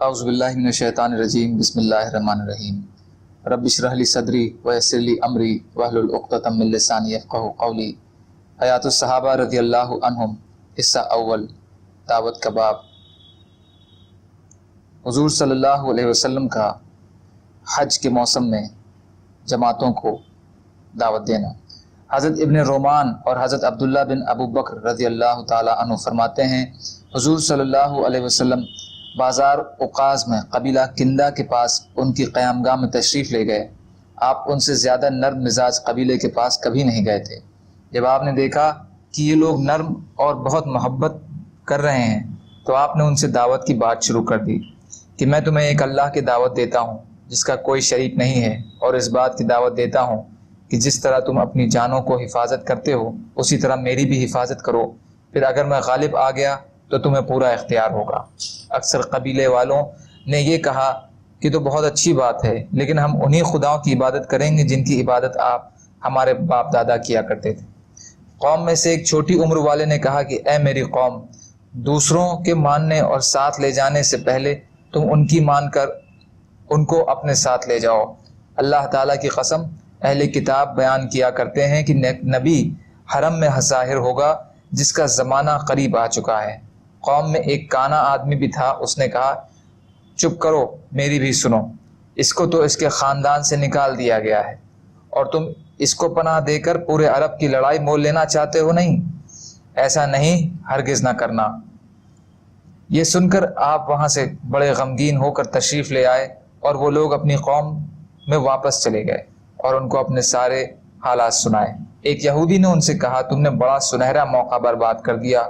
اعوذ باللہ من الشیطان الرجیم بسم اللہ الرحمن الرحیم رب اشرح لی صدری ویسر لی امری واحلل عقدۃ من لسانی یفقہوا قولی حیات الصحابہ رضی اللہ عنہم s.a.w دعوت کا باب۔ حضور صلی اللہ علیہ وسلم کا حج کے موسم میں جماعتوں کو دعوت دینا۔ حضرت ابن رومان اور حضرت عبداللہ بن ابو بکر رضی اللہ تعالی عنہ فرماتے ہیں، حضور صلی اللہ علیہ وسلم بازار اوقاز میں قبیلہ کندہ کے پاس ان کی قیامگاہ میں تشریف لے گئے۔ آپ ان سے زیادہ نرم مزاج قبیلے کے پاس کبھی نہیں گئے تھے۔ جب آپ نے دیکھا کہ یہ لوگ نرم اور بہت محبت کر رہے ہیں تو آپ نے ان سے دعوت کی بات شروع کر دی کہ میں تمہیں ایک اللہ کی دعوت دیتا ہوں جس کا کوئی شریک نہیں ہے، اور اس بات کی دعوت دیتا ہوں کہ جس طرح تم اپنی جانوں کو حفاظت کرتے ہو اسی طرح میری بھی حفاظت کرو، پھر اگر میں غالب آ گیا تو تمہیں پورا اختیار ہوگا۔ اکثر قبیلے والوں نے یہ کہا کہ تو بہت اچھی بات ہے، لیکن ہم انہی خداؤں کی عبادت کریں گے جن کی عبادت آپ ہمارے باپ دادا کیا کرتے تھے۔ قوم میں سے ایک چھوٹی عمر والے نے کہا کہ اے میری قوم، دوسروں کے ماننے اور ساتھ لے جانے سے پہلے تم ان کی مان کر ان کو اپنے ساتھ لے جاؤ۔ اللہ تعالیٰ کی قسم، اہل کتاب بیان کیا کرتے ہیں کہ نبی حرم میں ظاہر ہوگا جس کا زمانہ قریب آ چکا ہے۔ قوم میں ایک کانا آدمی بھی تھا، اس نے کہا چپ کرو، میری بھی سنو، اس کو تو اس کے خاندان سے نکال دیا گیا ہے اور تم اس کو پناہ دے کر پورے عرب کی لڑائی مول لینا چاہتے ہو؟ نہیں، ایسا نہیں، ہرگز نہ کرنا۔ یہ سن کر آپ وہاں سے بڑے غمگین ہو کر تشریف لے آئے اور وہ لوگ اپنی قوم میں واپس چلے گئے اور ان کو اپنے سارے حالات سنائے۔ ایک یہودی نے ان سے کہا تم نے بڑا سنہرا موقع برباد کر دیا،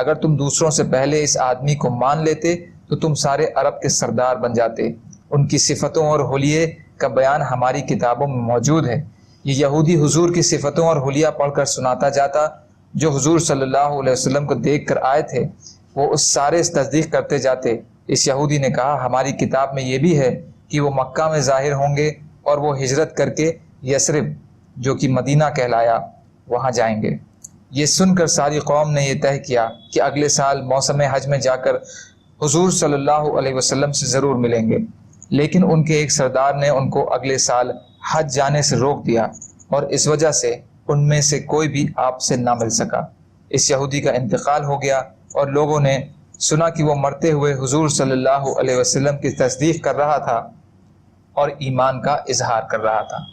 اگر تم دوسروں سے پہلے اس آدمی کو مان لیتے تو تم سارے عرب کے سردار بن جاتے۔ ان کی صفتوں اور حلیے کا بیان ہماری کتابوں میں موجود ہے۔ یہ یہودی حضور کی صفتوں اور حلیہ پڑھ کر سناتا جاتا جو حضور صلی اللہ علیہ وسلم کو دیکھ کر آئے تھے، وہ اس سارے تصدیق کرتے جاتے۔ اس یہودی نے کہا ہماری کتاب میں یہ بھی ہے کہ وہ مکہ میں ظاہر ہوں گے اور وہ ہجرت کر کے یثرب جو کہ مدینہ کہلایا وہاں جائیں گے۔ یہ سن کر ساری قوم نے یہ طے کیا کہ اگلے سال موسم حج میں جا کر حضور صلی اللہ علیہ وسلم سے ضرور ملیں گے، لیکن ان کے ایک سردار نے ان کو اگلے سال حج جانے سے روک دیا اور اس وجہ سے ان میں سے کوئی بھی آپ سے نہ مل سکا۔ اس یہودی کا انتقال ہو گیا اور لوگوں نے سنا کہ وہ مرتے ہوئے حضور صلی اللہ علیہ وسلم کی تصدیق کر رہا تھا اور ایمان کا اظہار کر رہا تھا۔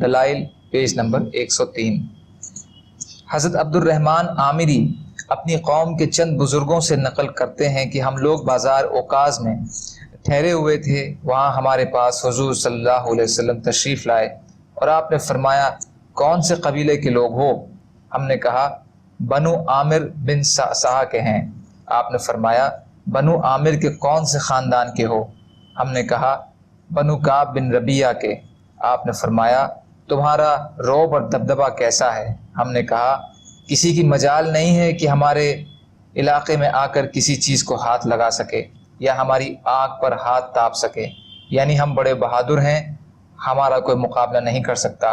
دلائل پیج نمبر 103۔ حضرت عبد الرحمن عامری اپنی قوم کے چند بزرگوں سے نقل کرتے ہیں کہ ہم لوگ بازار اوقاز میں ٹھہرے ہوئے تھے، وہاں ہمارے پاس حضور صلی اللہ علیہ وسلم تشریف لائے اور آپ نے فرمایا کون سے قبیلے کے لوگ ہو؟ ہم نے کہا بنو عامر بن s.a.w کے ہیں۔ آپ نے فرمایا بنو عامر کے کون سے خاندان کے ہو؟ ہم نے کہا بنو کعب بن ربیعہ کے۔ آپ نے فرمایا تمہارا رعب اور دبدبہ کیسا ہے؟ ہم نے کہا کسی کی مجال نہیں ہے کہ ہمارے علاقے میں آ کر کسی چیز کو ہاتھ لگا سکے یا ہماری آنکھ پر ہاتھ تاپ سکے، یعنی ہم بڑے بہادر ہیں، ہمارا کوئی مقابلہ نہیں کر سکتا۔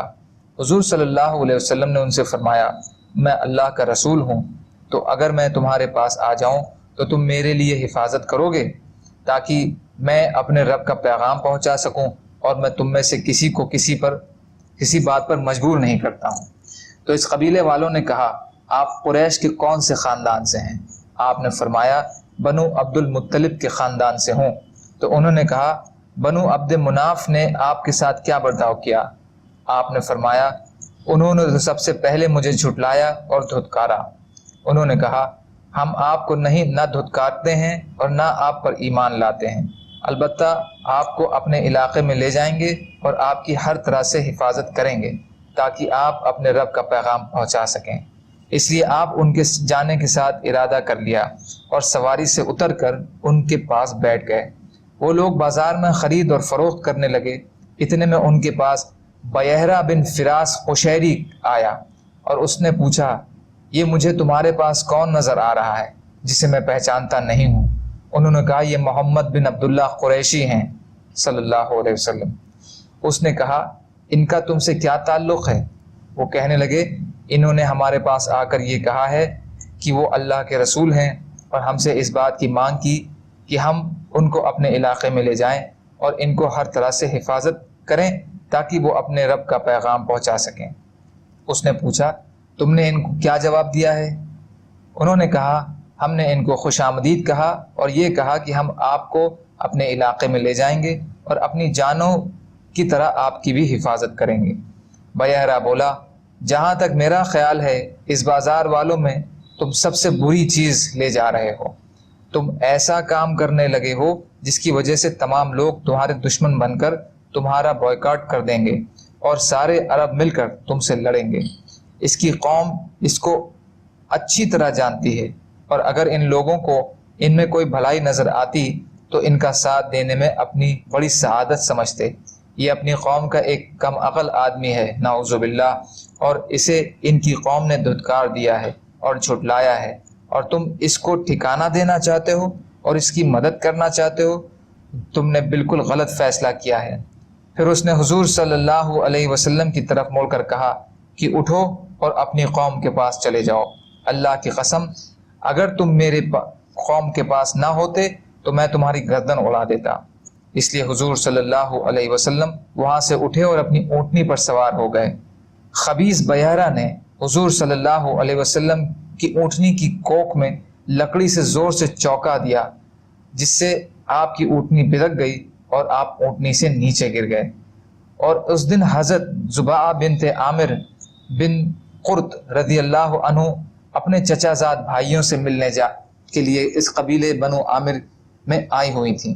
حضور صلی اللہ علیہ وسلم نے ان سے فرمایا میں اللہ کا رسول ہوں، تو اگر میں تمہارے پاس آ جاؤں تو تم میرے لیے حفاظت کرو گے تاکہ میں اپنے رب کا پیغام پہنچا سکوں، اور میں تم میں سے کسی کو کسی بات پر مجبور نہیں کرتا ہوں۔ تو اس قبیلے والوں نے کہا آپ قریش کے کون سے خاندان سے ہیں؟ آپ نے فرمایا بنو عبد المطلب کے خاندان سے ہوں۔ تو انہوں نے کہا بنو عبد مناف نے آپ کے ساتھ کیا برتاؤ کیا؟ آپ نے فرمایا انہوں نے سب سے پہلے مجھے جھٹلایا اور دھتکارا۔ انہوں نے کہا ہم آپ کو نہ دھتکارتے ہیں اور نہ آپ پر ایمان لاتے ہیں، البتہ آپ کو اپنے علاقے میں لے جائیں گے اور آپ کی ہر طرح سے حفاظت کریں گے تاکہ آپ اپنے رب کا پیغام پہنچا سکیں۔ اس لیے آپ ان کے جانے کے ساتھ ارادہ کر لیا اور سواری سے اتر کر ان کے پاس بیٹھ گئے۔ وہ لوگ بازار میں خرید اور فروخت کرنے لگے، اتنے میں ان کے پاس بیہرہ بن فراس قشیری آیا اور اس نے پوچھا یہ مجھے تمہارے پاس کون نظر آ رہا ہے جسے میں پہچانتا نہیں ہوں؟ انہوں نے کہا یہ محمد بن عبداللہ قریشی ہیں صلی اللہ علیہ وسلم۔ اس نے کہا ان کا تم سے کیا تعلق ہے؟ وہ کہنے لگے انہوں نے ہمارے پاس آ کر یہ کہا ہے کہ وہ اللہ کے رسول ہیں اور ہم سے اس بات کی مانگ کی کہ ہم ان کو اپنے علاقے میں لے جائیں اور ان کو ہر طرح سے حفاظت کریں تاکہ وہ اپنے رب کا پیغام پہنچا سکیں۔ اس نے پوچھا تم نے ان کو کیا جواب دیا ہے؟ انہوں نے کہا ہم نے ان کو خوش آمدید کہا اور یہ کہا کہ ہم آپ کو اپنے علاقے میں لے جائیں گے اور اپنی جانوں کی طرح آپ کی بھی حفاظت کریں گے۔ بیہرہ بولا جہاں تک میرا خیال ہے اس بازار والوں میں تم سب سے بری چیز لے جا رہے ہو۔ تم ایسا کام کرنے لگے ہو جس کی وجہ سے تمام لوگ تمہارے دشمن بن کر تمہارا بائیکاٹ کر دیں گے اور سارے عرب مل کر تم سے لڑیں گے۔ اس کی قوم اس کو اچھی طرح جانتی ہے اور اگر ان لوگوں کو ان میں کوئی بھلائی نظر آتی تو ان کا ساتھ دینے میں اپنی بڑی سعادت سمجھتے۔ یہ اپنی قوم کا ایک کم عقل آدمی ہے نعوذ باللہ، اور اسے ان کی قوم نے دھتکار دیا ہے اور جھٹلایا ہے، اور تم اس کو ٹھکانہ دینا چاہتے ہو اور اس کی مدد کرنا چاہتے ہو۔ تم نے بالکل غلط فیصلہ کیا ہے۔ پھر اس نے حضور صلی اللہ علیہ وسلم کی طرف موڑ کر کہا کہ اٹھو اور اپنی قوم کے پاس چلے جاؤ۔ اللہ کی قسم اگر تم میرے قوم کے پاس نہ ہوتے تو میں تمہاری گردن اڑا دیتا۔ اس لیے حضور صلی اللہ علیہ وسلم وہاں سے اٹھے اور اپنی اونٹنی پر سوار ہو گئے۔ خبیث بیہرہ نے حضور صلی اللہ علیہ وسلم کی اونٹنی کی کوکھ میں لکڑی سے زور سے چونکا دیا جس سے آپ کی اونٹنی بلک گئی اور آپ اونٹنی سے نیچے گر گئے۔ اور اس دن حضرت زباء بنت عامر بن قرط رضی اللہ عنہ اپنے چچا زاد بھائیوں سے ملنے کے لیے اس قبیلے بنو عامر میں آئی ہوئی تھیں،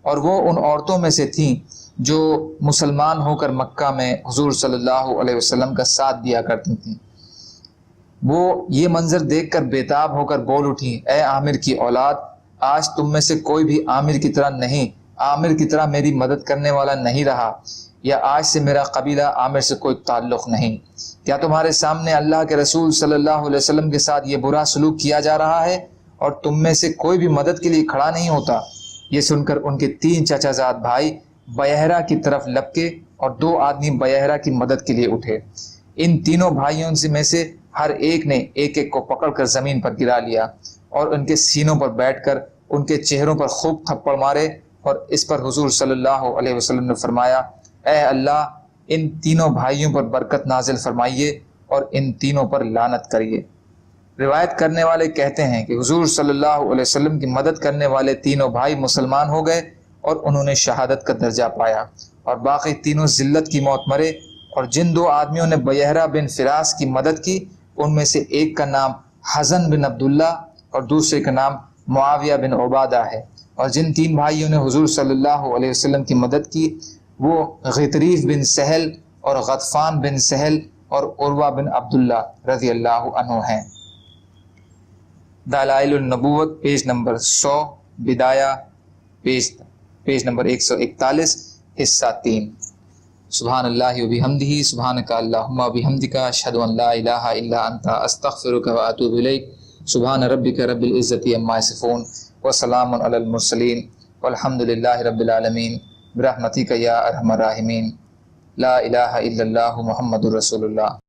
اور وہ ان عورتوں میں سے تھیں جو مسلمان ہو کر مکہ میں حضور صلی اللہ علیہ وسلم کا ساتھ دیا کرتی تھیں۔ وہ یہ منظر دیکھ کر بےتاب ہو کر بول اٹھی اے عامر کی اولاد، آج تم میں سے کوئی بھی عامر کی طرح نہیں، عامر کی طرح میری مدد کرنے والا نہیں رہا، یا آج سے میرا قبیلہ عامر سے کوئی تعلق نہیں۔ کیا تمہارے سامنے اللہ کے رسول صلی اللہ علیہ وسلم کے ساتھ یہ برا سلوک کیا جا رہا ہے اور تم میں سے کوئی بھی مدد کے لیے کھڑا نہیں ہوتا؟ یہ سن کر ان کے 3 چچا زاد بھائی بیہرہ کی طرف لپکے اور 2 آدمی بیہرہ کی مدد کے لیے اٹھے۔ ان تینوں بھائیوں میں سے ہر ایک نے ایک ایک کو پکڑ کر زمین پر گرا لیا اور ان کے سینوں پر بیٹھ کر ان کے چہروں پر خوب تھپڑ مارے، اور اس پر حضور صلی اللہ علیہ وسلم نے فرمایا اے اللہ ان تینوں بھائیوں پر برکت نازل فرمائیے اور ان تینوں پر لعنت کریے۔ روایت کرنے والے کہتے ہیں کہ حضور صلی اللہ علیہ وسلم کی مدد کرنے والے تینوں بھائی مسلمان ہو گئے اور انہوں نے شہادت کا درجہ پایا، اور باقی تینوں ذلت کی موت مرے۔ اور جن 2 آدمیوں نے بیہرہ بن فراس کی مدد کی ان میں سے ایک کا نام حزن بن عبداللہ اور دوسرے کا نام معاویہ بن عبادہ ہے، اور جن 3 بھائیوں نے حضور صلی اللہ علیہ وسلم کی مدد کی وہ غطریف بن سہل اور غطفان بن سہل اور عروہ بن عبداللہ رضی اللہ عنہ ہیں۔ دلائل النبوت پیج نمبر 100، بدایہ پیج نمبر 141، حصہ 3۔ سبحان اللہ و بحمدہ، سبحانک اللہم و بحمدک، اشہد ان لا الہ الا انت، استغفرک و اتوب الیک۔ سبحان ربک رب العزت عما یصفون وسلام علی المرسلین والحمد للہ رب العالمین، برحمتک یا ارحم الراحمین، لا الہ الا اللہ محمد رسول اللہ۔